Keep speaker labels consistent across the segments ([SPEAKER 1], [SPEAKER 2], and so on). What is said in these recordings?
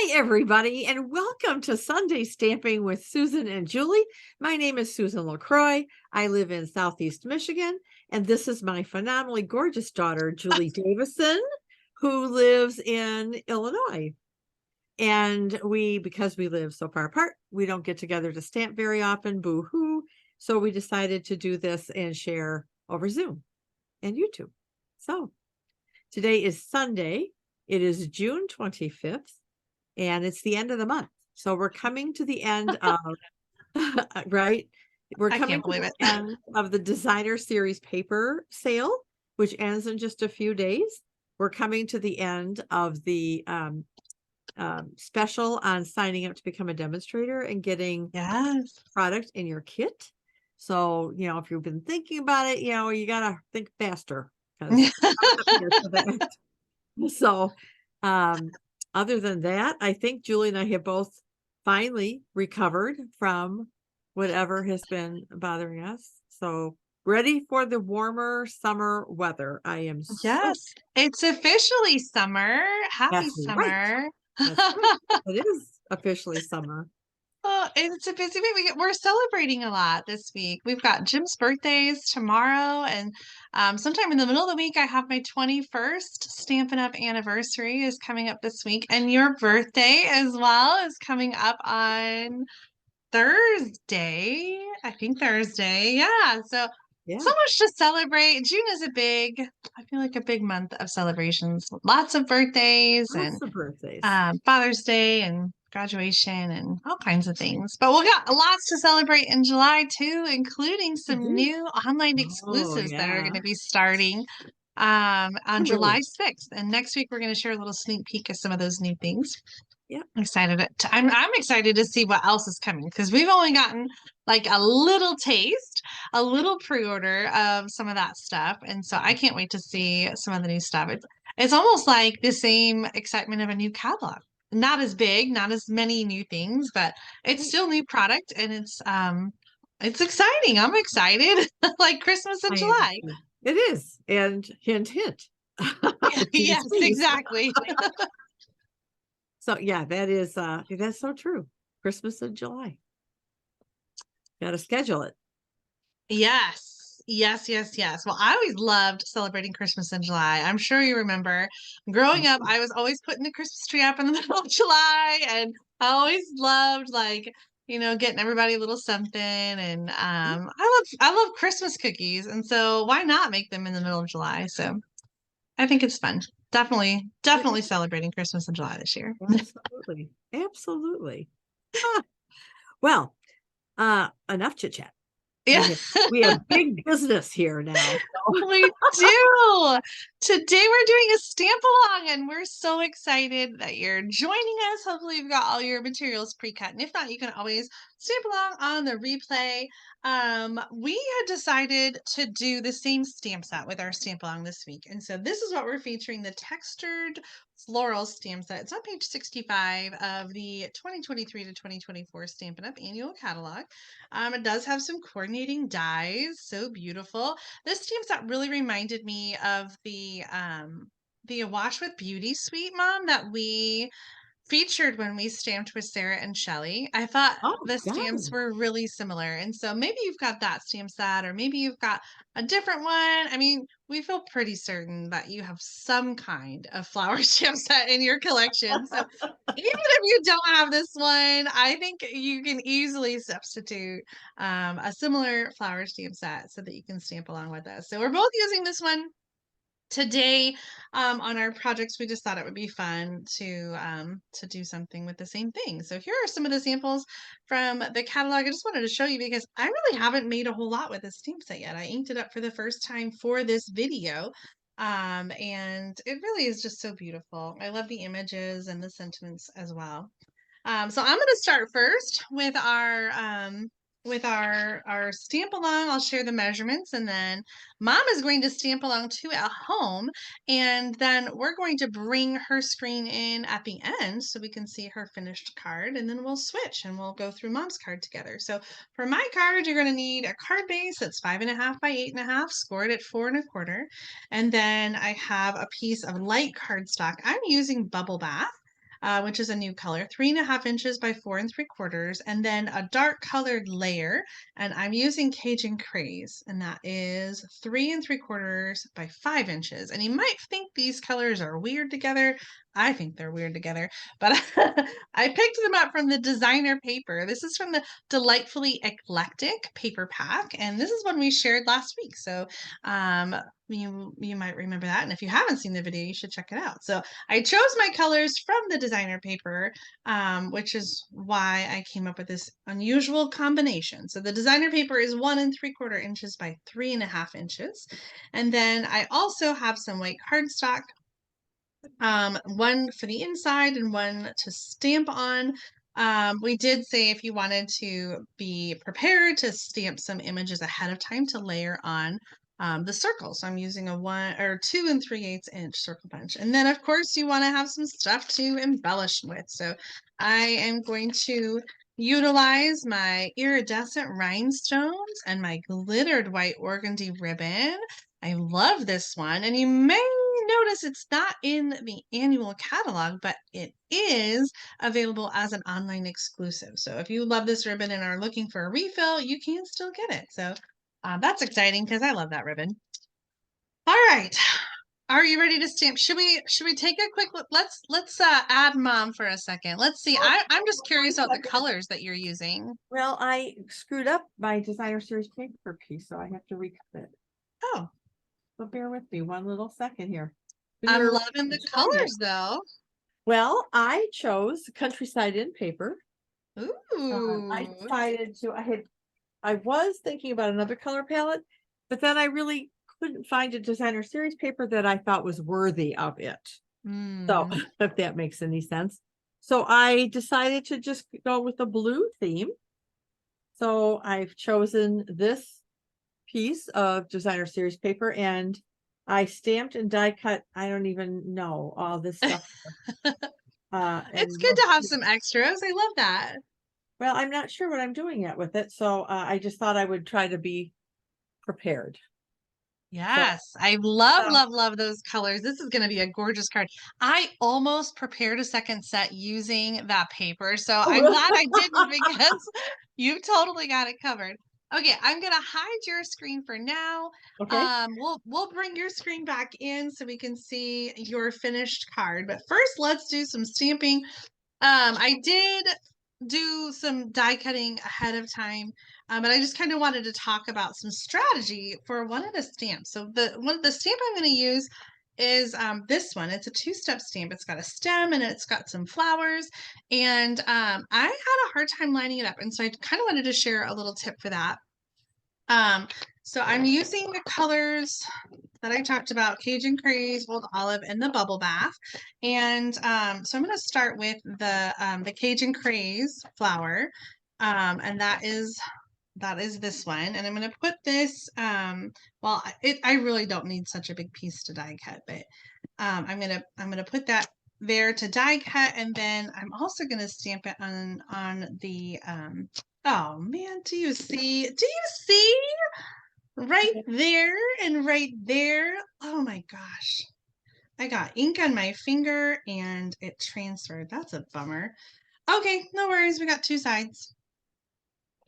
[SPEAKER 1] Hi, everybody, and welcome to Sunday Stamping with Susan and Julie. My name is Susan LaCroix. I live in Southeast Michigan, and this is my phenomenally gorgeous daughter, Julie Davison, who lives in Illinois. And because we live so far apart, we don't get together to stamp very often, boo-hoo. So we decided to do this and share over Zoom and YouTube. So today is Sunday. It is June 25th. And it's the end of the month. So we're coming to the end of, right? We're
[SPEAKER 2] I
[SPEAKER 1] coming
[SPEAKER 2] can't believe
[SPEAKER 1] to
[SPEAKER 2] it.
[SPEAKER 1] the end of the designer series paper sale, which ends in just a few days. We're coming to the end of the special on signing up to become a demonstrator and getting
[SPEAKER 2] Yes.
[SPEAKER 1] product in your kit. So, if you've been thinking about it, you got to think faster because So, other than that, I think Julie and I have both finally recovered from whatever has been bothering us. So, ready for the warmer summer weather. I am so
[SPEAKER 2] Yes. It's officially summer. Happy
[SPEAKER 1] That's right.
[SPEAKER 2] summer.
[SPEAKER 1] That's right. It is officially summer.
[SPEAKER 2] Oh, it's a busy week. We're celebrating a lot this week. We've got Jim's birthdays tomorrow, and sometime in the middle of the week, I have my 21st Stampin' Up! Anniversary is coming up this week, and your birthday as well is coming up on Thursday. I think Thursday. Yeah. So
[SPEAKER 1] Yeah.
[SPEAKER 2] much to celebrate. June is I feel like a big month of celebrations. Lots of birthdays and
[SPEAKER 1] Lots of birthdays.
[SPEAKER 2] Father's Day and graduation and all kinds of things. But we've got lots to celebrate in July too, including
[SPEAKER 1] We
[SPEAKER 2] some
[SPEAKER 1] do.
[SPEAKER 2] new online
[SPEAKER 1] Oh,
[SPEAKER 2] exclusives that are going
[SPEAKER 1] yeah.
[SPEAKER 2] to be starting on July
[SPEAKER 1] Really?
[SPEAKER 2] 6th. And next week we're going to share a little sneak peek of some of those new things.
[SPEAKER 1] Yeah.
[SPEAKER 2] I'm excited to see what else is coming because we've only gotten like a little taste, a little pre-order of some of that stuff, and so I can't wait to see some of the new stuff. It's almost like the same excitement of a new catalog. Not as big, not as many new things, but it's still new product, and it's exciting. I'm excited, like Christmas in
[SPEAKER 1] I am
[SPEAKER 2] July.
[SPEAKER 1] too. It is. And hint, hint.
[SPEAKER 2] Yes,
[SPEAKER 1] Tease, tease.
[SPEAKER 2] exactly.
[SPEAKER 1] So yeah, that's so true. Christmas in July. Got to schedule it.
[SPEAKER 2] Yes. Yes, yes, yes. Well, I always loved celebrating Christmas in July. I'm sure you remember growing up, I was always putting the Christmas tree up in the middle of July, and I always loved getting everybody a little something. And I love Christmas cookies, and so why not make them in the middle of July? So I think it's fun. Definitely,
[SPEAKER 1] It
[SPEAKER 2] definitely
[SPEAKER 1] is.
[SPEAKER 2] celebrating Christmas in July this year.
[SPEAKER 1] Absolutely. Absolutely. Ah, well, enough chit chat.
[SPEAKER 2] Yeah.
[SPEAKER 1] We have big business here now. So.
[SPEAKER 2] We do. Today we're doing a stamp along, and we're so excited that you're joining us. Hopefully, you've got all your materials pre-cut, and if not, you can always stamp along on the replay. We had decided to do the same stamp set with our stamp along this week, and so this is what we're featuring: the Textured Floral stamp set. It's on page 65 of the 2023 to 2024 Stampin' Up! Annual Catalog. It does have some coordinating dies, so beautiful. This stamp set really reminded me of the Wash with Beauty Suite, Mom, that we featured when we stamped with Sarah and Shelley. I thought
[SPEAKER 1] Oh,
[SPEAKER 2] the
[SPEAKER 1] got
[SPEAKER 2] stamps
[SPEAKER 1] it.
[SPEAKER 2] were really similar. And so maybe you've got that stamp set, or maybe you've got a different one. I mean, we feel pretty certain that you have some kind of flower stamp set in your collection. So even if you don't have this one, I think you can easily substitute a similar flower stamp set so that you can stamp along with us. So we're both using this one today on our projects. We just thought it would be fun to do something with the same thing. So here are some of the samples from the catalog. I just wanted to show you because I really haven't made a whole lot with this stamp set yet. I inked it up for the first time for this video. And it really is just so beautiful. I love the images and the sentiments as well. So I'm going to start first with our stamp along. I'll share the measurements, and then Mom is going to stamp along too at home, and then we're going to bring her screen in at the end so we can see her finished card, and then we'll switch and we'll go through Mom's card together. So for my card, you're going to need a card base that's 5.5 by 8.5, scored at 4.25, and then I have a piece of light cardstock. I'm using Bubble Bath. which is a new color, 3.5 inches by 4 3/4, and then a dark colored layer. And I'm using Cajun Craze, and that is 3 3/4 by 5 inches. And you might think these colors are weird together. I think they're weird together, but I picked them up from the designer paper. This is from the Delightfully Eclectic paper pack, and this is one we shared last week. So you might remember that, and if you haven't seen the video, you should check it out. So I chose my colors from the designer paper, which is why I came up with this unusual combination. So the designer paper is 1 3/4 inches by 3.5 inches, and then I also have some white cardstock, one for the inside and one to stamp on. We did say if you wanted to be prepared to stamp some images ahead of time to layer on the circle. So I'm using a 2 3/8 inch circle punch. And then of course you want to have some stuff to embellish with. So I am going to utilize my iridescent rhinestones and my glittered white organdy ribbon. I love this one, and you may notice it's not in the annual catalog, but it is available as an online exclusive. So if you love this ribbon and are looking for a refill, you can still get it. So that's exciting because I love that ribbon. All right. Are you ready to stamp? Should we take a quick look? Let's add mom for a second. Let's see. I'm just curious about the colors that you're using.
[SPEAKER 1] Well, I screwed up my designer series paper piece, so I have to recut it.
[SPEAKER 2] Oh,
[SPEAKER 1] So bear with me one little second here.
[SPEAKER 2] I'm loving the colors though.
[SPEAKER 1] Well, I chose Countryside in paper.
[SPEAKER 2] Ooh.
[SPEAKER 1] I decided I was thinking about another color palette, but then I really couldn't find a designer series paper that I thought was worthy of it. So if that makes any sense. So I decided to just go with the blue theme. So I've chosen this piece of designer series paper, and I stamped and die cut. I don't even know all this stuff.
[SPEAKER 2] It's good to have some extras. I love that.
[SPEAKER 1] Well, I'm not sure what I'm doing yet with it, so I just thought I would try to be prepared.
[SPEAKER 2] Yes, I love those colors. This is going to be a gorgeous card. I almost prepared a second set using that paper, so I'm glad I didn't because you totally got it covered. Okay, I'm gonna hide your screen for now.
[SPEAKER 1] Okay.
[SPEAKER 2] We'll bring your screen back in so we can see your finished card. But first, let's do some stamping. I did do some die cutting ahead of time, and I just kind of wanted to talk about some strategy for one of the stamps. So the stamp I'm going to use is this one. It's a two-step stamp. It's got a stem and it's got some flowers, and I had a hard time lining it up, and so I kind of wanted to share a little tip for that. So I'm using the colors that I talked about, Cajun Craze, Old Olive, and the Bubble Bath. And so I'm going to start with the Cajun Craze flower, and that is this one. And I'm going to put this. Well, I really don't need such a big piece to die cut, but I'm gonna put that there to die cut, and then I'm also going to stamp it on the. Oh man, do you see? Do you see? Right there and right there. Oh my gosh. I got ink on my finger and it transferred. That's a bummer. Okay, no worries. We got two sides.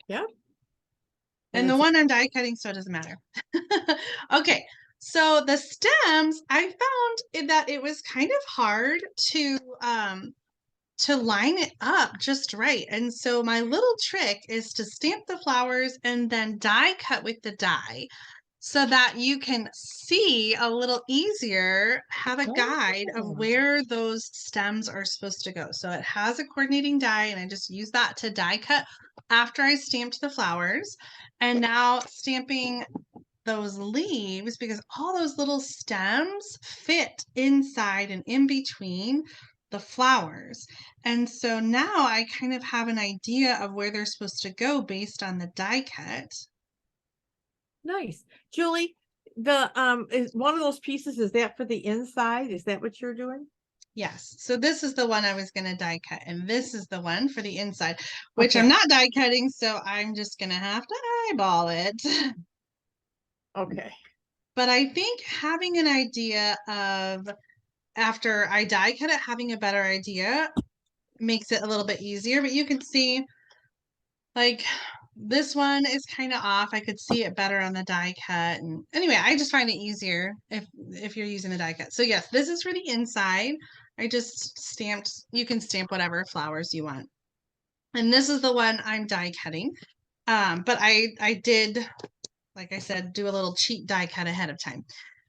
[SPEAKER 1] Yeah.
[SPEAKER 2] And the one I'm die cutting, so it doesn't matter. Okay, so the stems, I found that it was kind of hard to line it up just right. And so my little trick is to stamp the flowers and then die cut with the die so that you can see a little easier, have a guide of where those stems are supposed to go. So it has a coordinating die, and I just use that to die cut after I stamped the flowers. And now stamping those leaves, because all those little stems fit inside and in between the flowers. And so now I kind of have an idea of where they're supposed to go based on the die cut.
[SPEAKER 1] Nice. Julie, the is one of those pieces, is that for the inside? Is that what you're doing?
[SPEAKER 2] Yes. So this is the one I was going to die cut, and this is the one for the inside, which I'm not die cutting, so I'm just going to have to eyeball it.
[SPEAKER 1] Okay.
[SPEAKER 2] But I think having an idea of after I die cut it, having a better idea makes it a little bit easier, but you can see like this one is kind of off. I could see it better on the die cut. And anyway, I just find it easier if you're using the die cut. So yes, this is for the inside. I just stamped, you can stamp whatever flowers you want. And this is the one I'm die cutting. But I did, like I said, do a little cheat die cut ahead of time.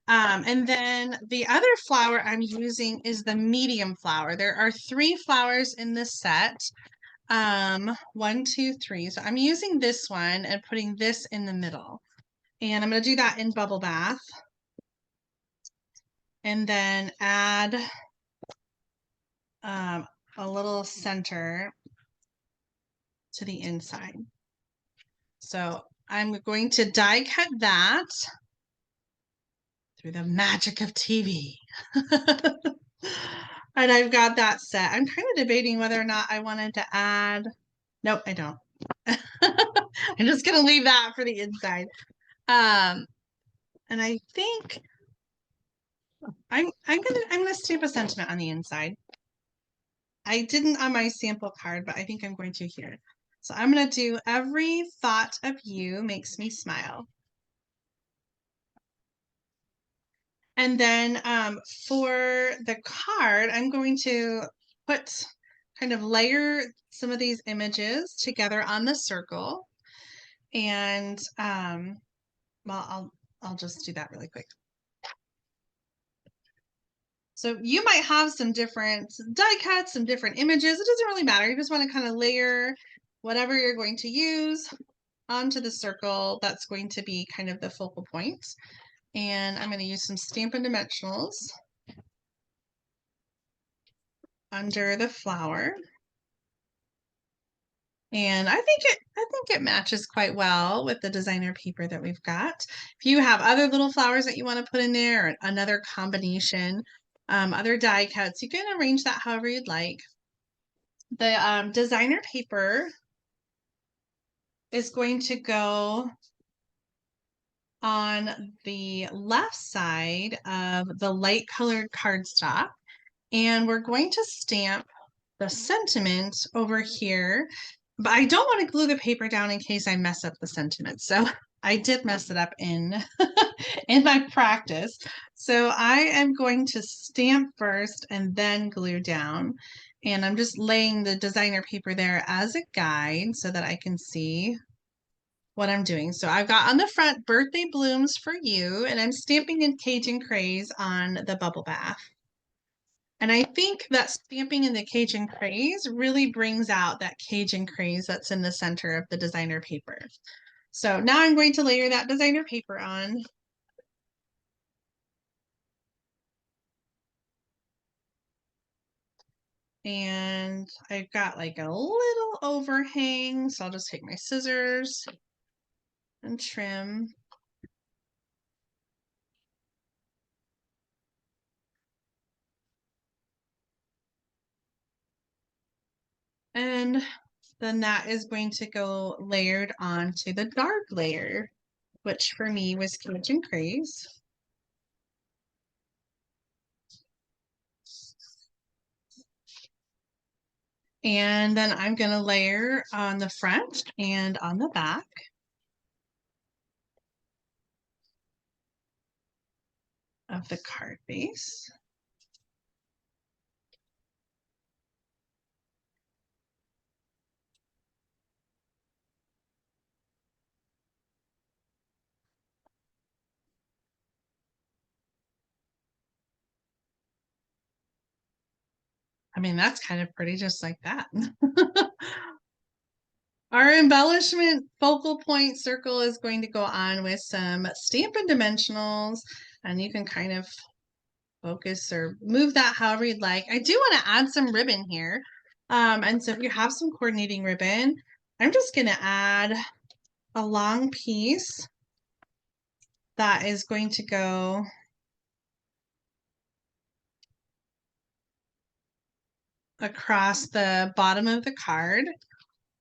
[SPEAKER 2] And then the other flower I'm using is the medium flower. There are 3 flowers in this set. 1, 2, 3. So I'm using this one and putting this in the middle. And I'm going to do that in Bubble Bath. And then add a little center to the inside. So I'm going to die cut that through the magic of TV. And I've got that set. I'm kind of debating whether or not I wanted to add. Nope, I don't. I'm just gonna leave that for the inside. And I think I'm gonna stamp a sentiment on the inside. I didn't on my sample card, but I think I'm going to here. So I'm gonna do every thought of you makes me smile. And then for the card, I'm going to put kind of layer some of these images together on the circle. And well, I'll just do that really quick. So you might have some different die cuts, some different images. It doesn't really matter. You just want to kind of layer whatever you're going to use onto the circle. That's going to be kind of the focal point. And I'm going to use some Stampin' Dimensionals under the flower. And I think it matches quite well with the designer paper that we've got. If you have other little flowers that you want to put in there or another combination, other die cuts, you can arrange that however you'd like. The designer paper is going to go on the left side of the light colored cardstock, and we're going to stamp the sentiment over here, but I don't want to glue the paper down in case I mess up the sentiment. So I did mess it up in in my practice. So I am going to stamp first and then glue down. And I'm just laying the designer paper there as a guide so that I can see what I'm doing. So I've got on the front birthday blooms for you, and I'm stamping in Cajun Craze on the Bubble Bath. And I think that stamping in the Cajun Craze really brings out that Cajun Craze that's in the center of the designer paper. So now I'm going to layer that designer paper on. And I've got like a little overhang, so I'll just take my scissors and trim. And then that is going to go layered onto the dark layer, which for me was Cajun Craze. And then I'm going to layer on the front and on the back. Of the card base. I mean, that's kind of pretty just like that. Our embellishment focal point circle is going to go on with some Stampin' Dimensionals, and you can kind of focus or move that however you'd like. I do want to add some ribbon here. And so if you have some coordinating ribbon, I'm just going to add a long piece that is going to go across the bottom of the card.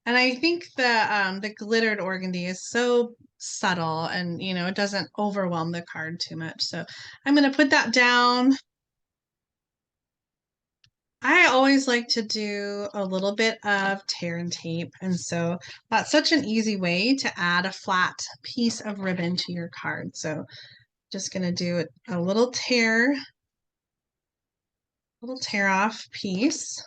[SPEAKER 2] And I think the glittered organdy is so subtle and it doesn't overwhelm the card too much. So I'm going to put that down I always like to do a little bit of tear and tape. And so that's such an easy way to add a flat piece of ribbon to your card. So just going to do a little tear off piece.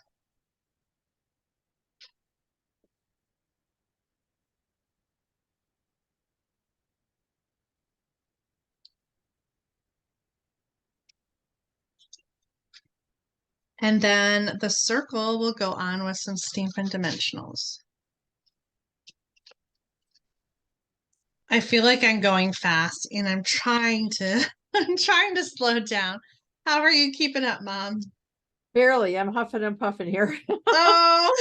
[SPEAKER 2] And then the circle will go on with some Stampin' Dimensionals. I feel like I'm going fast and I'm trying to I'm trying to slow down. How are you keeping up, Mom?
[SPEAKER 1] Barely. I'm huffing and puffing here.
[SPEAKER 2] Oh,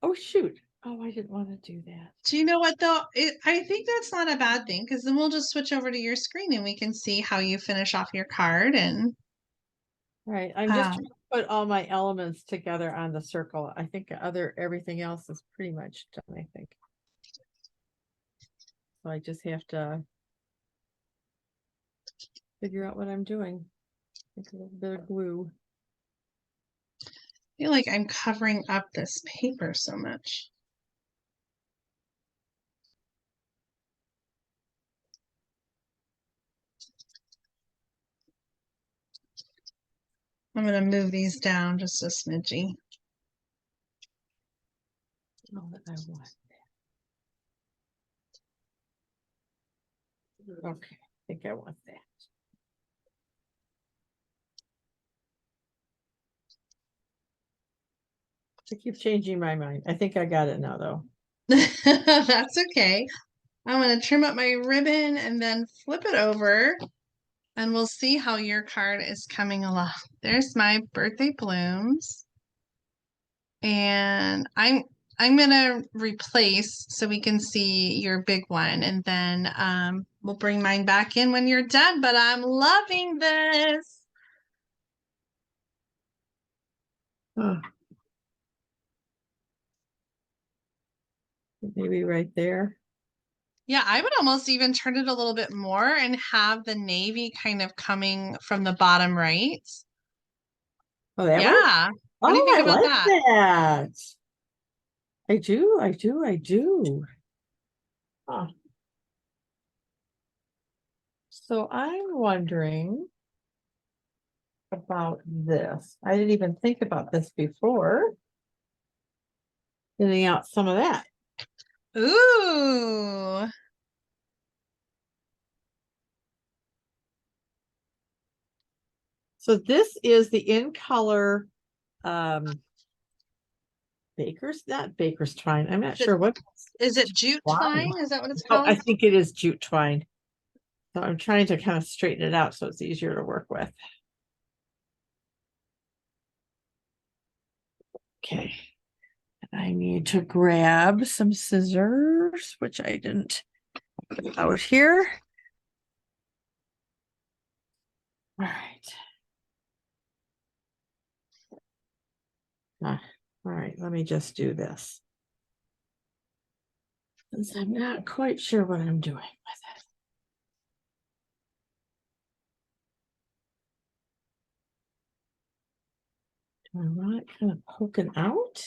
[SPEAKER 1] Oh, shoot. Oh, I didn't want to do that.
[SPEAKER 2] do you know what though? I think that's not a bad thing because then we'll just switch over to your screen and we can see how you finish off your card and
[SPEAKER 1] Right. I'm just trying to put all my elements together on the circle. I think everything else is pretty much done, I think. So I just have to figure out what I'm doing. Like a little bit of glue.
[SPEAKER 2] I feel like I'm covering up this paper so much. I'm going to move these down just a smidgy.
[SPEAKER 1] Oh, that I want. Okay, I think I want that. I keep changing my mind. I think I got it now, though.
[SPEAKER 2] That's okay. I'm going to trim up my ribbon and then flip it over and we'll see how your card is coming along. There's my birthday blooms. And I'm gonna replace so we can see your big one and then we'll bring mine back in when you're done, but I'm loving this.
[SPEAKER 1] Oh, maybe right there.
[SPEAKER 2] Yeah, I would almost even turn it a little bit more and have the navy kind of coming from the bottom right.
[SPEAKER 1] Oh, that way?
[SPEAKER 2] Yeah. What do you
[SPEAKER 1] Oh,
[SPEAKER 2] think
[SPEAKER 1] I
[SPEAKER 2] about
[SPEAKER 1] like
[SPEAKER 2] that?
[SPEAKER 1] that. I do, I do, I do. Huh. So I'm wondering about this. I didn't even think about this before. Getting out some of that.
[SPEAKER 2] Ooh.
[SPEAKER 1] So this is the in color not baker's twine. I'm not sure what
[SPEAKER 2] Is it jute
[SPEAKER 1] twine.
[SPEAKER 2] twine? Is that what it's
[SPEAKER 1] Oh, I
[SPEAKER 2] called?
[SPEAKER 1] think it is jute twine. So I'm trying to kind of straighten it out so it's easier to work with. Okay. I need to grab some scissors, which I didn't put out here. All right. All right, let me just do this. Since I'm not quite sure what I'm doing with it. Do I want it kind of poking out?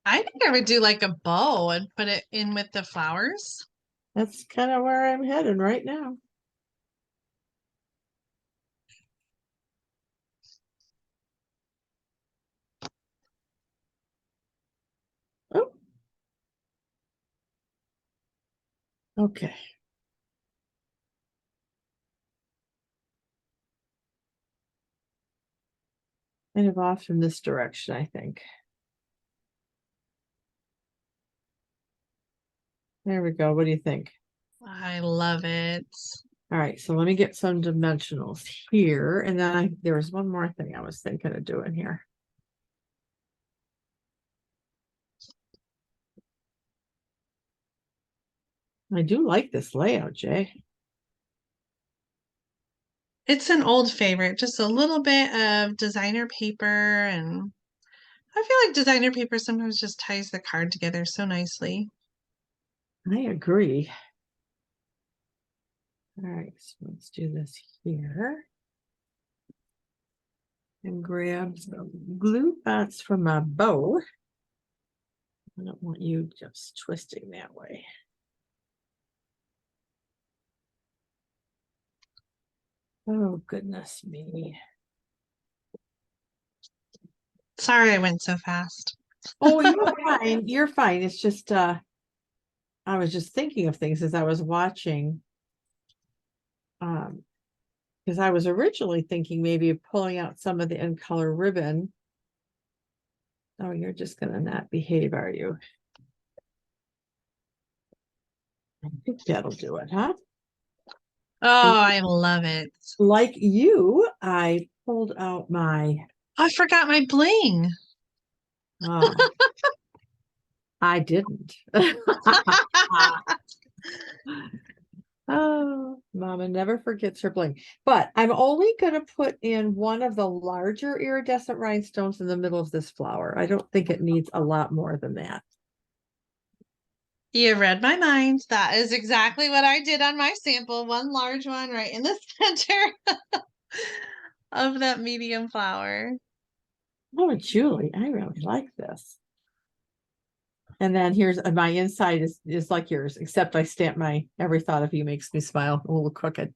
[SPEAKER 2] I think I would do like a bow and put it in with the flowers.
[SPEAKER 1] That's kind of where I'm headed right now. Oh. Okay. Kind of off in this direction, I think. There we go. What do you think?
[SPEAKER 2] I love it.
[SPEAKER 1] All right, so let me get some dimensionals here. And then there was one more thing I was thinking of doing here. I do like this layout, Jay.
[SPEAKER 2] It's an old favorite, just a little bit of designer paper. And I feel like designer paper sometimes just ties the card together so nicely.
[SPEAKER 1] I agree. All right, so let's do this here. and grab some glue dots from my bow. I don't want you just twisting that way. Oh, goodness me.
[SPEAKER 2] Sorry I went so fast.
[SPEAKER 1] Oh, you're fine. You're fine. It's just I was just thinking of things as I was watching. Because I was originally thinking maybe of pulling out some of the end color ribbon. Oh, you're just gonna not behave, are you? I think that'll do it, huh?
[SPEAKER 2] Oh,
[SPEAKER 1] And
[SPEAKER 2] I love it.
[SPEAKER 1] like you, I pulled out my
[SPEAKER 2] Oh, I forgot my bling.
[SPEAKER 1] I didn't. Oh, Mama never forgets her bling. But I'm only going to put in one of the larger iridescent rhinestones in the middle of this flower. I don't think it needs a lot more than that.
[SPEAKER 2] You read my mind. That is exactly what I did on my sample. One large one right in the center of that medium flower.
[SPEAKER 1] Oh, Julie, I really like this. And then here's my inside is like yours, except I stamp my every thought of you makes me smile a little crooked.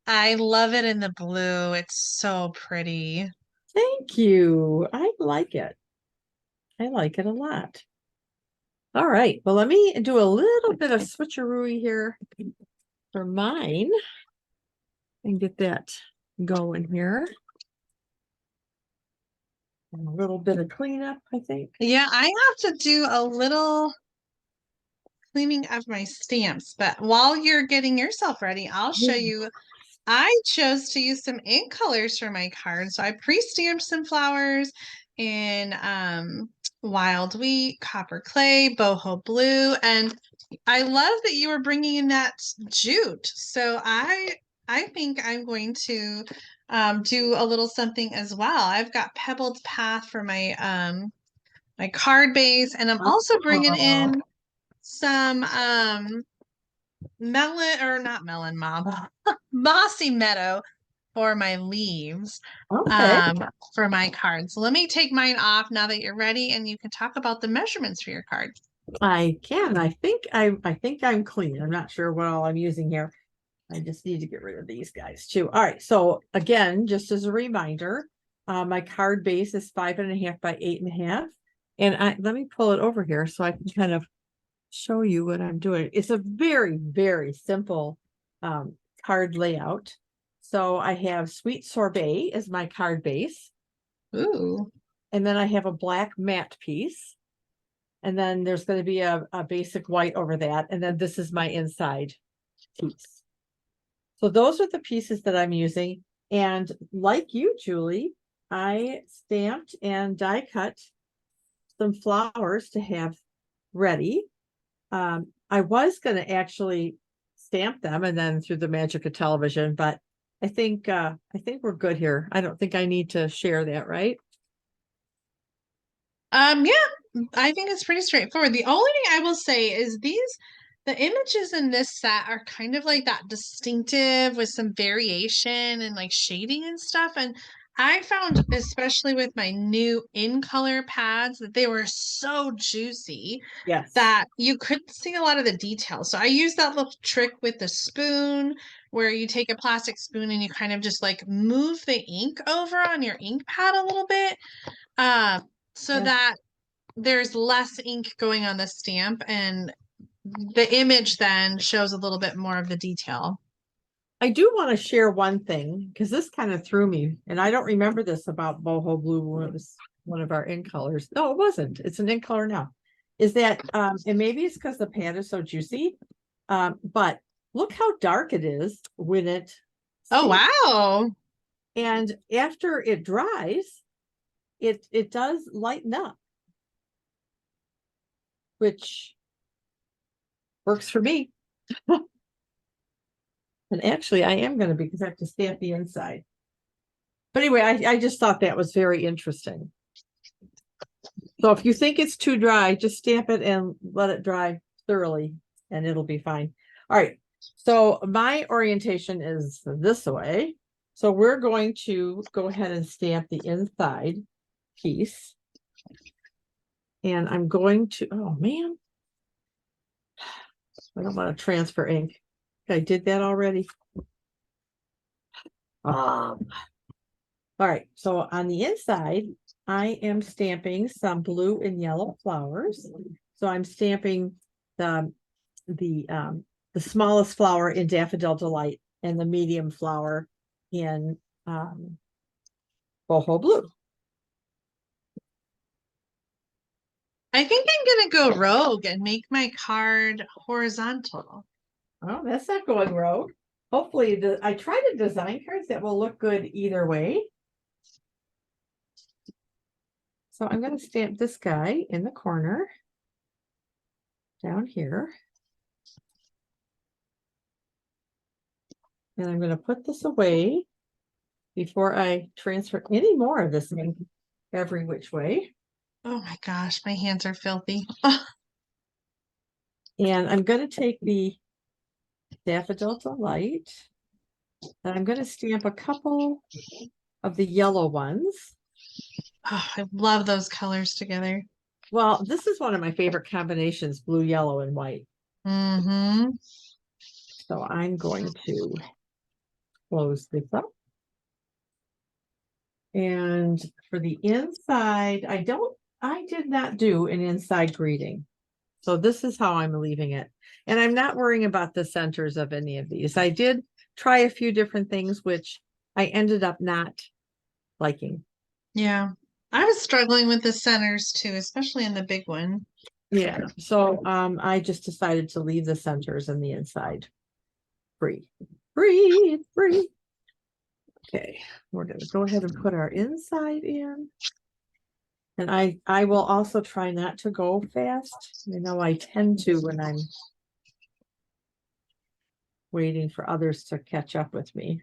[SPEAKER 2] I love it in the blue. It's so pretty.
[SPEAKER 1] Thank you. I like it. I like it a lot. All right. Well, let me do a little bit of switcheroo here for mine and get that going here. And a little bit of cleanup, I think.
[SPEAKER 2] Yeah, I have to do a little cleaning of my stamps, but while you're getting yourself ready, I'll show you. I chose to use some ink colors for my card. So I pre-stamped some flowers in Wild Wheat, Copper Clay, Boho Blue, and I love that you were bringing in that jute. So I think I'm going to do a little something as well. I've got Pebbled Path for my card base, and I'm also bringing
[SPEAKER 1] Oh,
[SPEAKER 2] in some melon or not melon mob mossy meadow for my leaves
[SPEAKER 1] okay.
[SPEAKER 2] for my card. So let me take mine off now that you're ready and you can talk about the measurements for your card.
[SPEAKER 1] I can. I think I'm clean. I'm not sure what all I'm using here. I just need to get rid of these guys too. All right. So again, just as a reminder, my card base is 5.5 by 8.5. And let me pull it over here so I can kind of show you what I'm doing. It's a very, very simple card layout. So I have Sweet Sorbet as my card base.
[SPEAKER 2] Ooh.
[SPEAKER 1] And then I have a black matte piece. And then there's going to be a basic white over that. And then this is my inside piece. So those are the pieces that I'm using. And like you, Julie, I stamped and die cut some flowers to have ready. I was going to actually stamp them and then through the magic of television, but I think we're good here. I don't think I need to share that, right?
[SPEAKER 2] Yeah, I think it's pretty straightforward. The only thing I will say is the images in this set are kind of like that distinctive with some variation and like shading and stuff. And I found, especially with my new in color pads, that they were so juicy
[SPEAKER 1] Yes.
[SPEAKER 2] that you couldn't see a lot of the details. So I use that little trick with the spoon where you take a plastic spoon and you kind of just like move the ink over on your ink pad a little bit. So
[SPEAKER 1] Yeah.
[SPEAKER 2] that there's less ink going on the stamp and the image then shows a little bit more of the detail.
[SPEAKER 1] I do want to share one thing because this kind of threw me, and I don't remember this about boho blue when it was one of our in colors. No, it wasn't. It's an in color now. Is that and maybe it's because the pad is so juicy, but look how dark it is when it
[SPEAKER 2] Oh,
[SPEAKER 1] steams.
[SPEAKER 2] wow.
[SPEAKER 1] And after it dries, it does lighten up, which works for me. And actually, I am going to because I have to stamp the inside. But anyway, I just thought that was very interesting. So if you think it's too dry, just stamp it and let it dry thoroughly and it'll be fine. All right. So my orientation is this way. So we're going to go ahead and stamp the inside piece. And I'm going to, oh man, I don't want to transfer ink. I did that already. All right, so on the inside, I am stamping some blue and yellow flowers. So I'm stamping the smallest flower in Daffodil Delight and the medium flower in boho blue.
[SPEAKER 2] I think I'm gonna go rogue and make my card horizontal.
[SPEAKER 1] Oh, that's not going rogue. Hopefully, I try to design cards that will look good either way. So I'm going to stamp this guy in the corner down here. And I'm going to put this away before I transfer any more of this ink every which way.
[SPEAKER 2] Oh my gosh, my hands are filthy.
[SPEAKER 1] And I'm going to take the Daffodil Delight and I'm going to stamp a couple of the yellow ones.
[SPEAKER 2] Oh, I love those colors together.
[SPEAKER 1] Well, this is one of my favorite combinations, blue, yellow, and white.
[SPEAKER 2] Mm-hmm.
[SPEAKER 1] So I'm going to close this up. And for the inside, I did not do an inside greeting. So this is how I'm leaving it. And I'm not worrying about the centers of any of these. I did try a few different things, which I ended up not liking.
[SPEAKER 2] Yeah. I was struggling with the centers too, especially in the big one.
[SPEAKER 1] Yeah. So I just decided to leave the centers and the inside free. Free. Okay, we're gonna go ahead and put our inside in. And I will also try not to go fast. You know, I tend to when I'm waiting for others to catch up with me.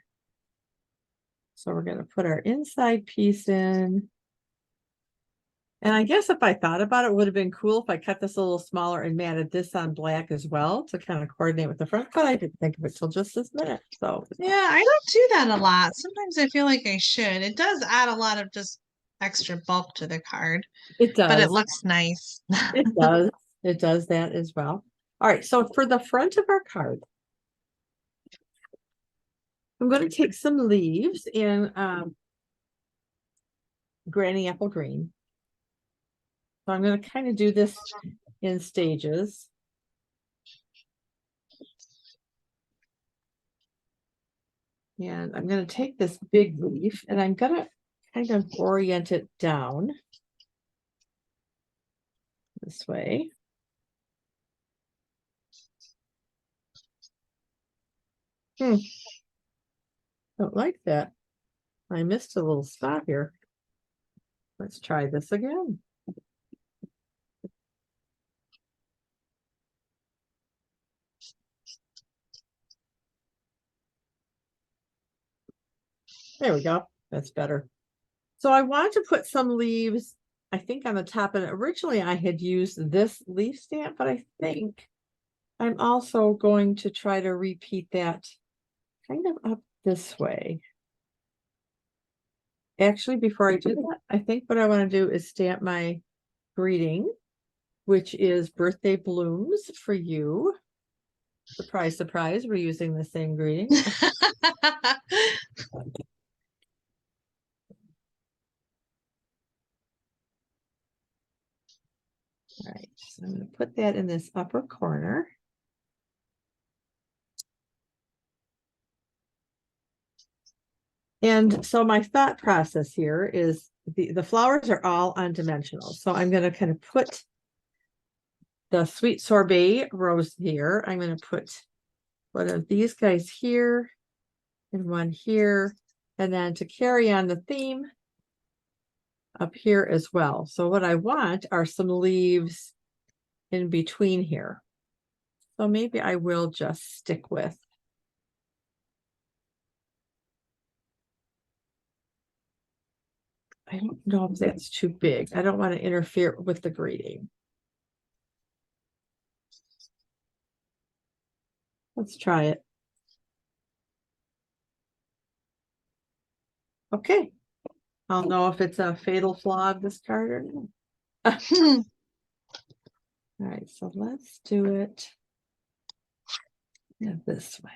[SPEAKER 1] So we're going to put our inside piece in. And I guess if I thought about it, it would have been cool if I cut this a little smaller and matted this on black as well to kind of coordinate with the front, but I didn't think of it till just this minute. So
[SPEAKER 2] Yeah, I don't do that a lot. Sometimes I feel like I should. It does add a lot of just extra bulk to the card,
[SPEAKER 1] it
[SPEAKER 2] but it
[SPEAKER 1] does.
[SPEAKER 2] looks nice.
[SPEAKER 1] It does. It does that as well. All right. So for the front of our card, I'm going to take some leaves in Granny Apple Green. So I'm going to kind of do this in stages. And I'm going to take this big leaf and I'm going to kind of orient it down this way. Don't like that. I missed a little spot here. Let's try this again. There we go. That's better. So I want to put some leaves, I think on the top. And originally I had used this leaf stamp, but I think I'm also going to try to repeat that kind of up this way. Actually, before I do that, I think what I want to do is stamp my greeting, which is birthday blooms for you. Surprise, surprise, we're using the same greeting. All right, so I'm going to put that in this upper corner. And so my thought process here is the flowers are all undimensional. So I'm going to kind of put the sweet sorbet rose here. I'm going to put one of these guys here and one here. And then to carry on the theme up here as well. So what I want are some leaves in between here. So maybe I will just stick with. I don't know if that's too big. I don't want to interfere with the greeting. Let's try it. Okay. I'll know if it's a fatal flaw of this card or not. All right, so let's do it this way.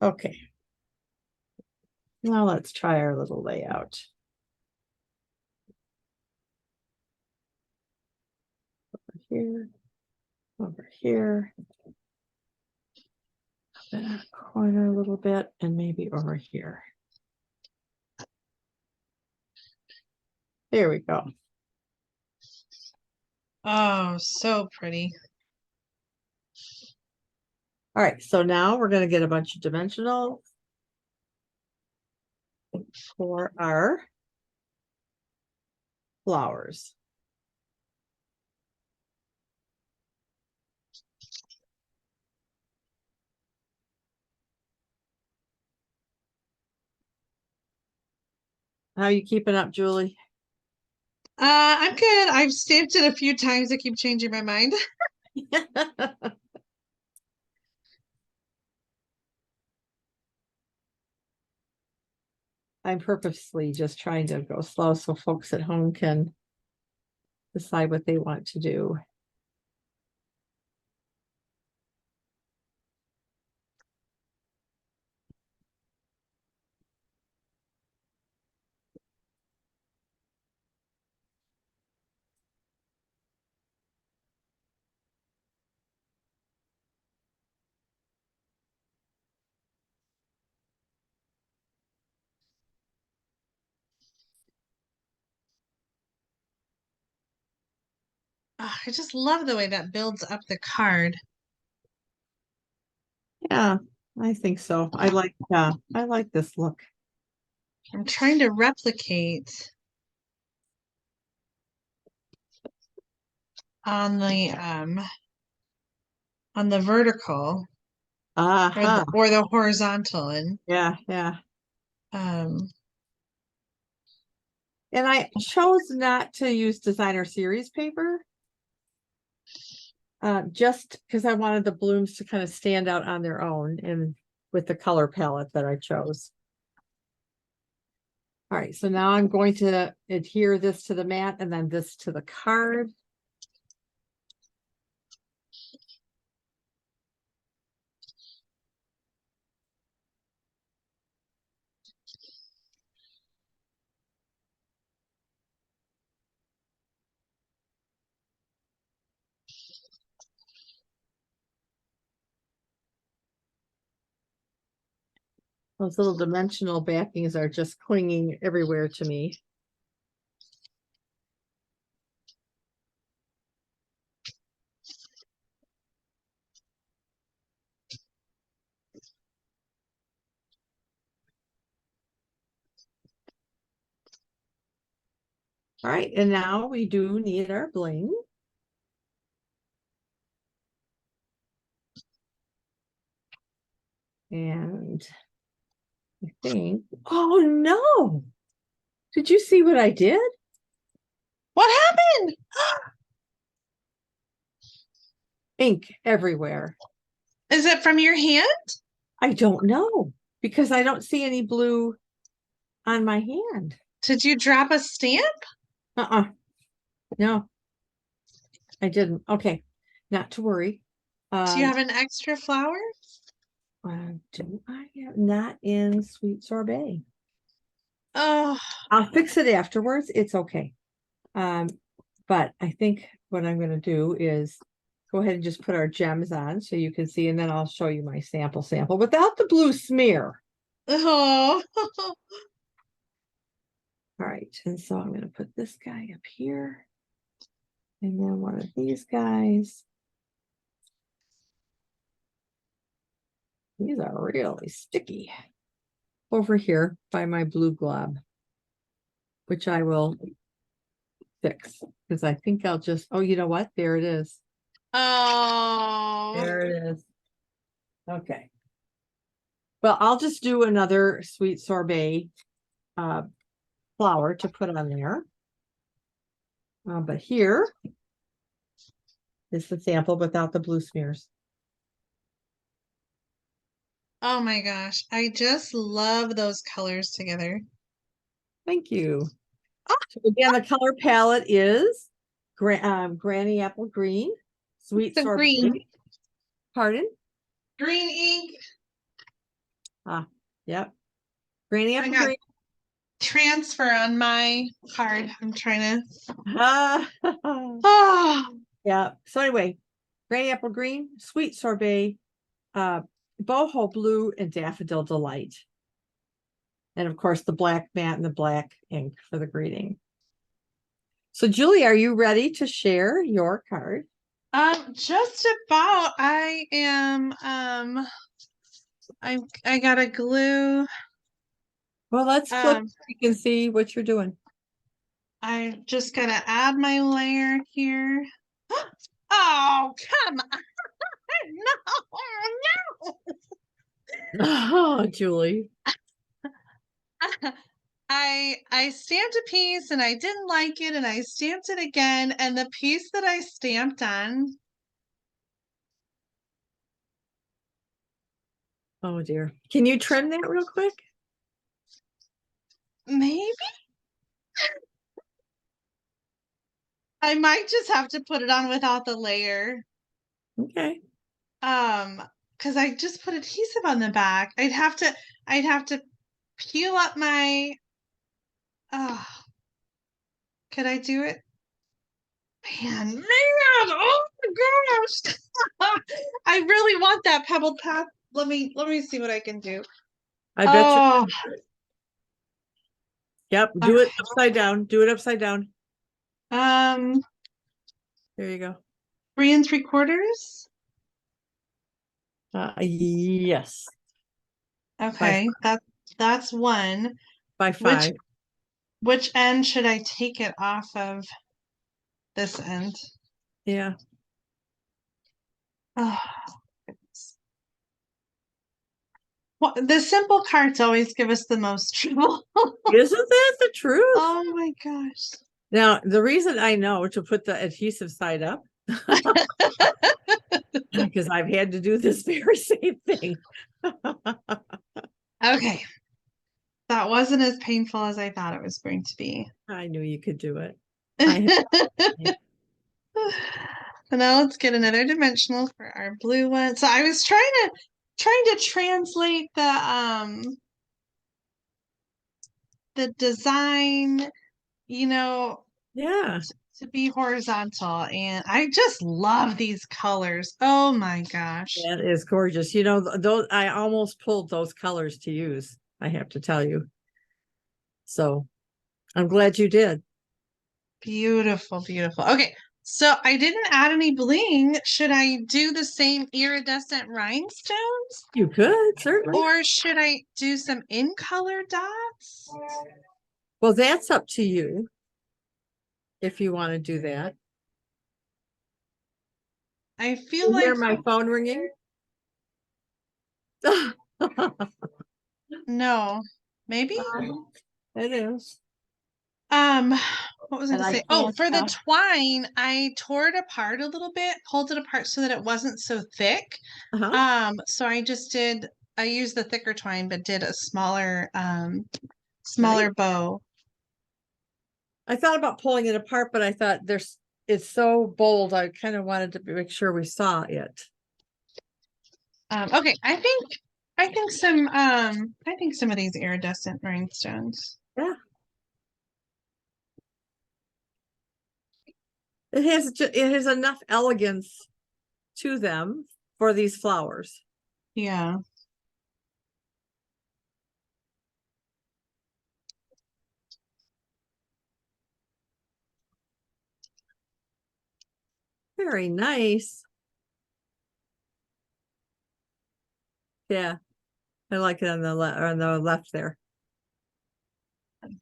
[SPEAKER 1] Okay. Now let's try our little layout. Here, over here, up in our corner a little bit, and maybe over here. There we go.
[SPEAKER 2] Oh, so pretty.
[SPEAKER 1] All right, so now we're going to get a bunch of dimensional for our flowers. How are you keeping up, Julie?
[SPEAKER 2] I'm good. I've stamped it a few times. I keep changing my mind.
[SPEAKER 1] I'm purposely just trying to go slow so folks at home can decide what they want to do.
[SPEAKER 2] Oh, I just love the way that builds up the card.
[SPEAKER 1] Yeah, I think so. I like this look.
[SPEAKER 2] I'm trying to replicate on the vertical
[SPEAKER 1] Uh-huh.
[SPEAKER 2] or the horizontal and
[SPEAKER 1] Yeah.
[SPEAKER 2] um
[SPEAKER 1] And I chose not to use designer series paper. Just because I wanted the blooms to kind of stand out on their own and with the color palette that I chose. All right, so now I'm going to adhere this to the mat and then this to the card. Those little dimensional backings are just clinging everywhere to me. All right, and now we do need our bling. And I think, oh no, did you see what I did?
[SPEAKER 2] what happened?
[SPEAKER 1] Ink everywhere.
[SPEAKER 2] Is it from your hand?
[SPEAKER 1] I don't know because I don't see any blue on my hand.
[SPEAKER 2] Did you drop a stamp?
[SPEAKER 1] No, I didn't. Okay, not to worry.
[SPEAKER 2] Do you have an extra flower?
[SPEAKER 1] Do I have not in sweet sorbet?
[SPEAKER 2] Oh,
[SPEAKER 1] I'll fix it afterwards. It's okay. But I think what I'm going to do is go ahead and just put our gems on so you can see, and then I'll show you my sample without the blue smear.
[SPEAKER 2] oh.
[SPEAKER 1] All right, and so I'm going to put this guy up here, and then one of these guys. These are really sticky over here by my blue glob, which I will fix because I think I'll just, oh, you know what? There it is.
[SPEAKER 2] Oh.
[SPEAKER 1] There it is. Okay. Well, I'll just do another sweet sorbet flower to put on there. But here is the sample without the blue smears.
[SPEAKER 2] Oh my gosh. I just love those colors together.
[SPEAKER 1] Thank you.
[SPEAKER 2] Oh,
[SPEAKER 1] So again, the color palette is Granny Apple Green, Sweet
[SPEAKER 2] the green.
[SPEAKER 1] Sorbet. Pardon?
[SPEAKER 2] Green ink.
[SPEAKER 1] Ah, yep. Granny
[SPEAKER 2] I
[SPEAKER 1] Apple
[SPEAKER 2] got
[SPEAKER 1] Green.
[SPEAKER 2] transfer on my card. I'm trying to.
[SPEAKER 1] Ah,
[SPEAKER 2] Oh,
[SPEAKER 1] yeah. So anyway, Granny Apple Green, Sweet Sorbet, uh, Boho Blue, and Daffodil Delight. And of course, the black mat and the black ink for the greeting. So, Julie, are you ready to share your card?
[SPEAKER 2] just about. I am. I got a glue.
[SPEAKER 1] Well, let's flip
[SPEAKER 2] Um,
[SPEAKER 1] so you can see what you're doing.
[SPEAKER 2] I just gotta add my layer here. Oh, come on. No,
[SPEAKER 1] Oh, Julie.
[SPEAKER 2] no. I stamped a piece and I didn't like it and I stamped it again and the piece that I stamped on,
[SPEAKER 1] Oh, dear. Can you trim that real quick?
[SPEAKER 2] maybe I might just have to put it on without the layer.
[SPEAKER 1] Okay.
[SPEAKER 2] Um, because I just put adhesive on the back. I'd have to peel up my oh, could I do it? Man, oh my gosh. I really want that pebbled path. Let me see what I can do.
[SPEAKER 1] I bet you.
[SPEAKER 2] Oh,
[SPEAKER 1] Yep. Do
[SPEAKER 2] okay.
[SPEAKER 1] it upside down. Do it upside down.
[SPEAKER 2] Um,
[SPEAKER 1] There you go.
[SPEAKER 2] 3 3/4.
[SPEAKER 1] Yes. By
[SPEAKER 2] Okay, that's one.
[SPEAKER 1] by
[SPEAKER 2] Which
[SPEAKER 1] 5.
[SPEAKER 2] which end should I take it off of this end?
[SPEAKER 1] Yeah.
[SPEAKER 2] Oh, goodness. Well, the simple cards always give us the most trouble.
[SPEAKER 1] Isn't that the truth?
[SPEAKER 2] Oh my gosh.
[SPEAKER 1] Now, the reason I know to put the adhesive side up, because I've had to do this very same thing.
[SPEAKER 2] Okay, that wasn't as painful as I thought it was going to be.
[SPEAKER 1] I knew you could do it. I
[SPEAKER 2] So now let's get another dimensional for our blue one. So I was trying to translate the design, you know,
[SPEAKER 1] yeah,
[SPEAKER 2] to be horizontal. And I just love these colors. Oh my gosh.
[SPEAKER 1] that is gorgeous. You know, those I almost pulled those colors to use, I have to tell you. So I'm glad you did.
[SPEAKER 2] Beautiful, beautiful. Okay, so I didn't add any bling. Should I do the same iridescent rhinestones?
[SPEAKER 1] You could, certainly.
[SPEAKER 2] Or should I do some in color dots?
[SPEAKER 1] Well, that's up to you if you want to do that.
[SPEAKER 2] I feel
[SPEAKER 1] You hear
[SPEAKER 2] like
[SPEAKER 1] my phone ringing?
[SPEAKER 2] no, maybe.
[SPEAKER 1] It is.
[SPEAKER 2] Um, what was I
[SPEAKER 1] And
[SPEAKER 2] gonna
[SPEAKER 1] I
[SPEAKER 2] say? Oh,
[SPEAKER 1] can't
[SPEAKER 2] for the twine, I tore it apart a little bit, pulled it apart so that it wasn't so thick.
[SPEAKER 1] uh-huh.
[SPEAKER 2] So I used the thicker twine, but did a smaller,
[SPEAKER 1] Nice.
[SPEAKER 2] smaller bow.
[SPEAKER 1] I thought about pulling it apart, but I thought it's so bold. I kind of wanted to make sure we saw it.
[SPEAKER 2] Okay, I think some of these iridescent rhinestones.
[SPEAKER 1] Yeah. It has enough elegance to them for these flowers.
[SPEAKER 2] Yeah.
[SPEAKER 1] Very nice. Yeah. I like it on the left there.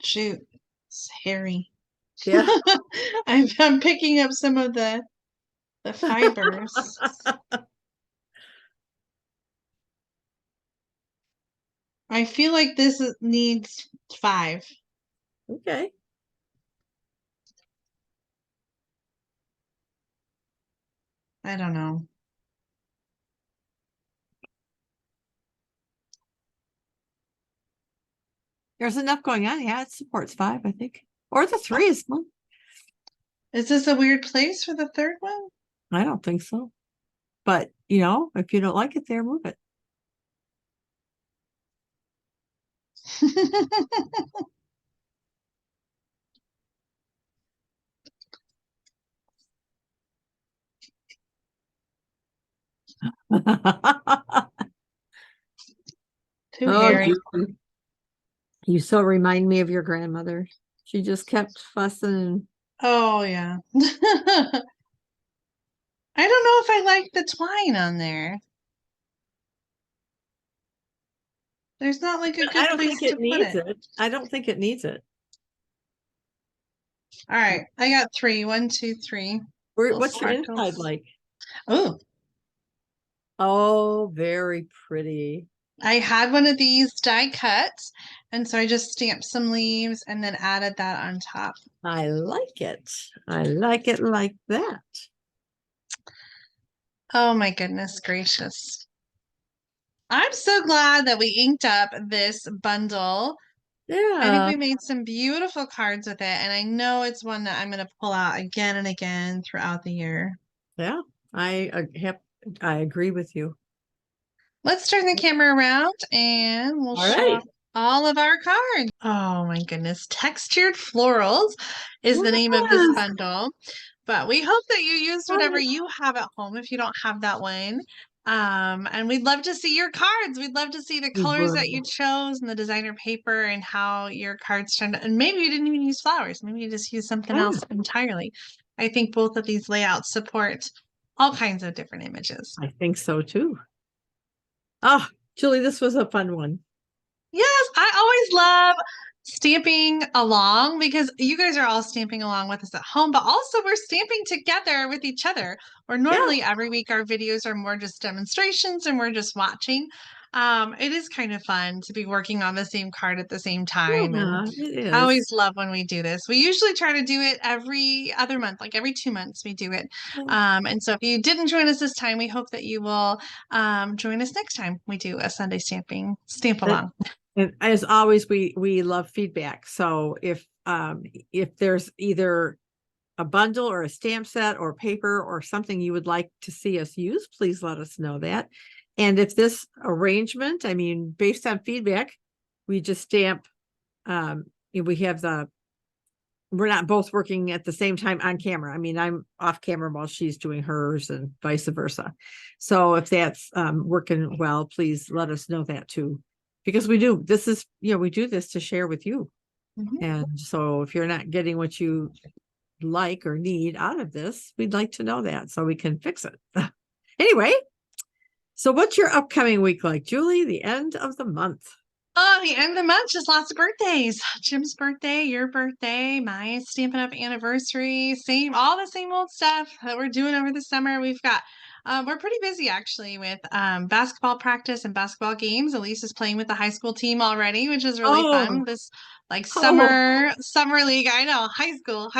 [SPEAKER 2] Shoot, it's hairy.
[SPEAKER 1] Yeah.
[SPEAKER 2] I'm picking up some of the fibers. I feel like needs 5.
[SPEAKER 1] Okay.
[SPEAKER 2] I don't know.
[SPEAKER 1] There's enough going on. Yeah, it supports 5, I think. Or the 3 is fine.
[SPEAKER 2] Is this a weird place for the third one?
[SPEAKER 1] I don't think so. But, if you don't like it there, move it.
[SPEAKER 2] Too
[SPEAKER 1] Oh,
[SPEAKER 2] hairy.
[SPEAKER 1] Julie, you so remind me of your grandmother. She just kept fussing.
[SPEAKER 2] Oh, yeah. I don't know if I like the twine on there. There's not like a
[SPEAKER 1] I
[SPEAKER 2] good
[SPEAKER 1] don't
[SPEAKER 2] place
[SPEAKER 1] think
[SPEAKER 2] to
[SPEAKER 1] it
[SPEAKER 2] put
[SPEAKER 1] needs
[SPEAKER 2] it.
[SPEAKER 1] it. I don't think it needs it.
[SPEAKER 2] All right, I got 3. 1, 2, 3. Little
[SPEAKER 1] What's your inside
[SPEAKER 2] sparkles.
[SPEAKER 1] like?
[SPEAKER 2] Oh,
[SPEAKER 1] Oh, very pretty.
[SPEAKER 2] I had one of these die cuts, and so I just stamped some leaves and then added that on top.
[SPEAKER 1] I like it. I like it like that.
[SPEAKER 2] Oh my goodness gracious. I'm so glad that we inked up this bundle. I think
[SPEAKER 1] Yeah.
[SPEAKER 2] we made some beautiful cards with it, and I know it's one that I'm going to pull out again and again throughout the year.
[SPEAKER 1] Yeah. I agree with you.
[SPEAKER 2] Let's turn the camera around and we'll
[SPEAKER 1] All
[SPEAKER 2] show
[SPEAKER 1] right.
[SPEAKER 2] off all of our cards. Oh my goodness. Textured Florals is the name of this
[SPEAKER 1] Yes.
[SPEAKER 2] bundle. But we hope that you use whatever you have at home if you don't have that one. And we'd love to see your cards. We'd love to see the
[SPEAKER 1] We
[SPEAKER 2] colors that you
[SPEAKER 1] will.
[SPEAKER 2] chose and the designer paper and how your cards turned out. And maybe you didn't even use flowers. Maybe you just used something
[SPEAKER 1] Yeah,
[SPEAKER 2] else entirely. I think both of these layouts support all kinds of different images.
[SPEAKER 1] I think so too. Oh, Julie, this was a fun one.
[SPEAKER 2] Yes, I always love stamping along because you guys are all stamping along with us at home, but also we're stamping together with each other. Or
[SPEAKER 1] Yeah.
[SPEAKER 2] normally every week our videos are more just demonstrations and we're just watching. It is kind of fun to be working on the same card at the same time, and
[SPEAKER 1] Yeah, it
[SPEAKER 2] I
[SPEAKER 1] is.
[SPEAKER 2] always love when we do this. We usually try to do it every other month, like every 2 months we do it. And so if you didn't join us this time, we hope that you will join us next time we do a Sunday stamping stamp
[SPEAKER 1] And,
[SPEAKER 2] along.
[SPEAKER 1] and as always, we love feedback. So if there's either a bundle or a stamp set or paper or something you would like to see us use, please let us know that. And if this arrangement, I mean, based on feedback, we just stamp, we have we're not both working at the same time on camera. I mean, I'm off camera while she's doing hers and vice versa. So if that's working well, please let us know that too. Because we do this to share with you.
[SPEAKER 2] Mhm.
[SPEAKER 1] And so if you're not getting what you like or need out of this, we'd like to know that so we can fix it. Anyway, so what's your upcoming week like, Julie? The end of the month.
[SPEAKER 2] Oh, the end of the month, just lots of birthdays. Jim's birthday, your birthday, my Stampin' Up anniversary, all the same old stuff that we're doing over the summer. We're pretty busy actually with basketball practice and basketball games. Elise is playing with the high school team already, which is really
[SPEAKER 1] Oh,
[SPEAKER 2] fun. This like
[SPEAKER 1] oh,
[SPEAKER 2] summer league. I know, high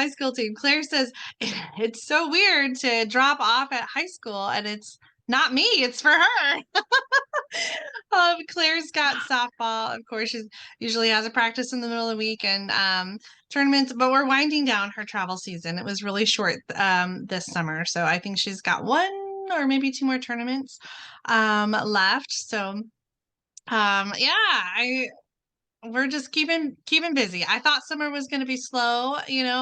[SPEAKER 2] school team. Claire says it's so weird to drop off at high school and it's not me, it's for her. Claire's got softball. Of course, she usually has a practice in the middle of the week and tournaments, but we're winding down her travel season. It was really short this summer. So I think she's got 1 or maybe 2 more tournaments left. So yeah, we're just keeping busy. I thought summer was going to be slow,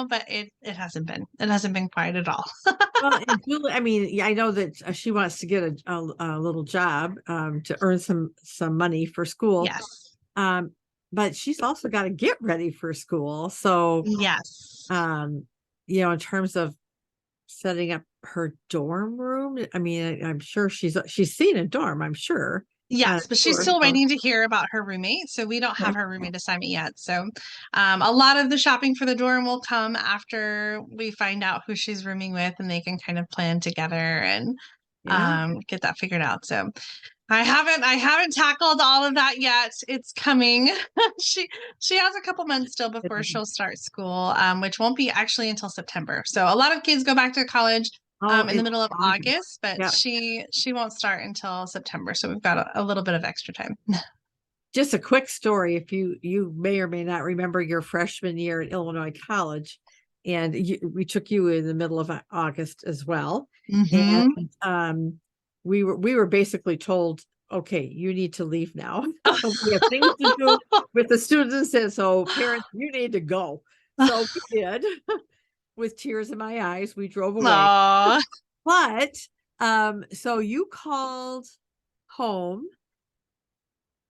[SPEAKER 2] but it hasn't been. It hasn't been quiet at all.
[SPEAKER 1] well, and Julie, I mean, yeah, I know that she wants to get a little job to earn some money for school.
[SPEAKER 2] Yes.
[SPEAKER 1] But she's also got to get ready for school. So,
[SPEAKER 2] Yes.
[SPEAKER 1] in terms of setting up her dorm room, I mean, I'm sure she's seen a dorm, I'm sure.
[SPEAKER 2] Yes, but she's
[SPEAKER 1] Sure.
[SPEAKER 2] still
[SPEAKER 1] So,
[SPEAKER 2] waiting to hear about her roommate. So we don't have
[SPEAKER 1] okay.
[SPEAKER 2] her roommate assignment yet. So a lot of the shopping for the dorm will come after we find out who she's rooming with and they can kind of plan together and
[SPEAKER 1] Yeah.
[SPEAKER 2] get that figured out. So I haven't tackled all of that yet. It's coming. she she has a couple months still before she'll start school, which won't be actually until September. So a lot of kids go back to college
[SPEAKER 1] Oh,
[SPEAKER 2] in the
[SPEAKER 1] in
[SPEAKER 2] middle of
[SPEAKER 1] August.
[SPEAKER 2] August, but
[SPEAKER 1] Yeah.
[SPEAKER 2] she won't start until September. So we've got a little bit of extra time.
[SPEAKER 1] just a quick story. If you may or may not remember your freshman year at Illinois College, and we took you in the middle of August as well. And
[SPEAKER 2] Mm-hmm.
[SPEAKER 1] we were basically told, okay, you need to leave now. We have things to do with the students, and so parents, you need to go. So we did. With tears in my eyes, we drove away.
[SPEAKER 2] Aw.
[SPEAKER 1] But so you called home.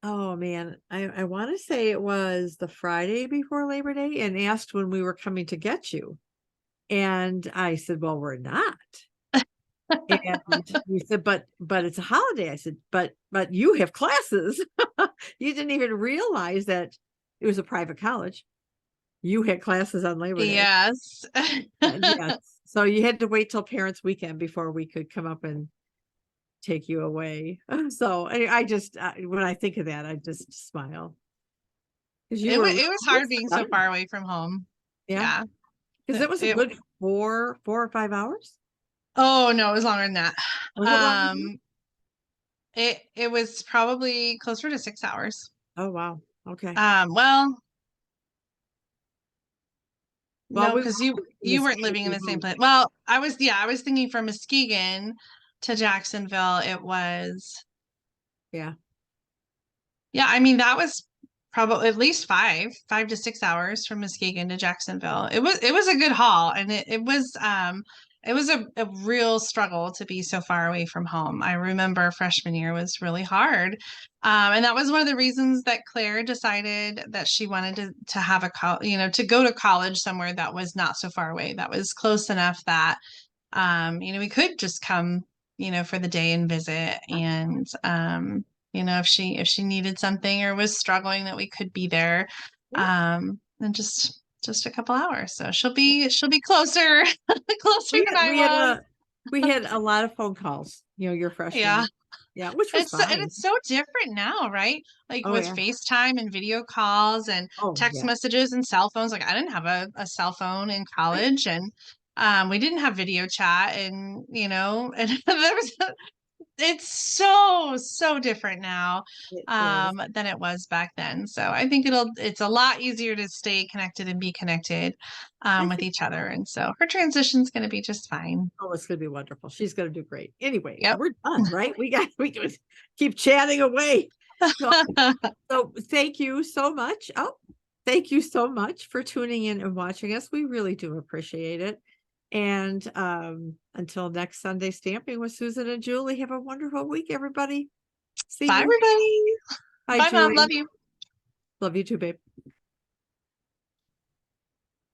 [SPEAKER 1] Oh man, I want to say it was the Friday before Labor Day and asked when we were coming to get you. And I said, well, we're not. And you said, but it's a holiday. I said, but you have classes. You didn't even realize that it was a private college. You had classes on Labor Day.
[SPEAKER 2] Yes.
[SPEAKER 1] And yes. So you had to wait till parents' weekend before we could come up and take you away. So I just when I think of that, I just smile because you were
[SPEAKER 2] It was hard being so far away from home.
[SPEAKER 1] yeah,
[SPEAKER 2] Yeah.
[SPEAKER 1] because it was a good 4 or 5 hours.
[SPEAKER 2] Oh no, it was longer than that.
[SPEAKER 1] Was it longer than that?
[SPEAKER 2] It was probably closer to 6 hours.
[SPEAKER 1] Oh wow. Okay.
[SPEAKER 2] Well,
[SPEAKER 1] Well,
[SPEAKER 2] no,
[SPEAKER 1] we
[SPEAKER 2] because
[SPEAKER 1] were in
[SPEAKER 2] you weren't living in the same place. Well, I was thinking from Muskegon to Jacksonville, it was,
[SPEAKER 1] Yeah.
[SPEAKER 2] yeah, I mean that was probably at least 5 to 6 hours from Muskegon to Jacksonville. It was a good haul, and it was a real struggle to be so far away from home. I remember freshman year was really hard. And that was one of the reasons that Claire decided that she wanted to have to go to college somewhere that was not so far away, that was close enough that we could just come, for the day and visit. And if she needed something or was struggling, that we could be there.
[SPEAKER 1] Yeah.
[SPEAKER 2] And just a couple hours. So she'll be closer, closer than I was.
[SPEAKER 1] We had a lot of phone calls, your freshman
[SPEAKER 2] Yeah.
[SPEAKER 1] year. Yeah, which was
[SPEAKER 2] And
[SPEAKER 1] fine.
[SPEAKER 2] it's so different now, right? Like
[SPEAKER 1] Oh
[SPEAKER 2] with
[SPEAKER 1] yeah.
[SPEAKER 2] FaceTime and video calls and
[SPEAKER 1] Oh
[SPEAKER 2] text
[SPEAKER 1] yeah.
[SPEAKER 2] messages and cell phones. Like I didn't have a cell phone in
[SPEAKER 1] Right.
[SPEAKER 2] college, and we didn't have video chat, and and there was it's so different now
[SPEAKER 1] It is.
[SPEAKER 2] than it was back then. So I think it's a lot easier to stay connected and be connected
[SPEAKER 1] I
[SPEAKER 2] with
[SPEAKER 1] think
[SPEAKER 2] each other. And so her transition's going to be just fine.
[SPEAKER 1] oh, it's gonna be wonderful. She's gonna do great. Anyway,
[SPEAKER 2] Yep.
[SPEAKER 1] we're done, right? We can keep chatting away. So, so thank you so much. Oh, thank you so much for tuning in and watching us. We really do appreciate it. And until next Sunday stamping with Susan and Julie, have a wonderful week, everybody. See
[SPEAKER 2] Bye,
[SPEAKER 1] you.
[SPEAKER 2] everybody.
[SPEAKER 1] Bye,
[SPEAKER 2] Bye, Mom.
[SPEAKER 1] Julie.
[SPEAKER 2] Love you.
[SPEAKER 1] Love you too, babe.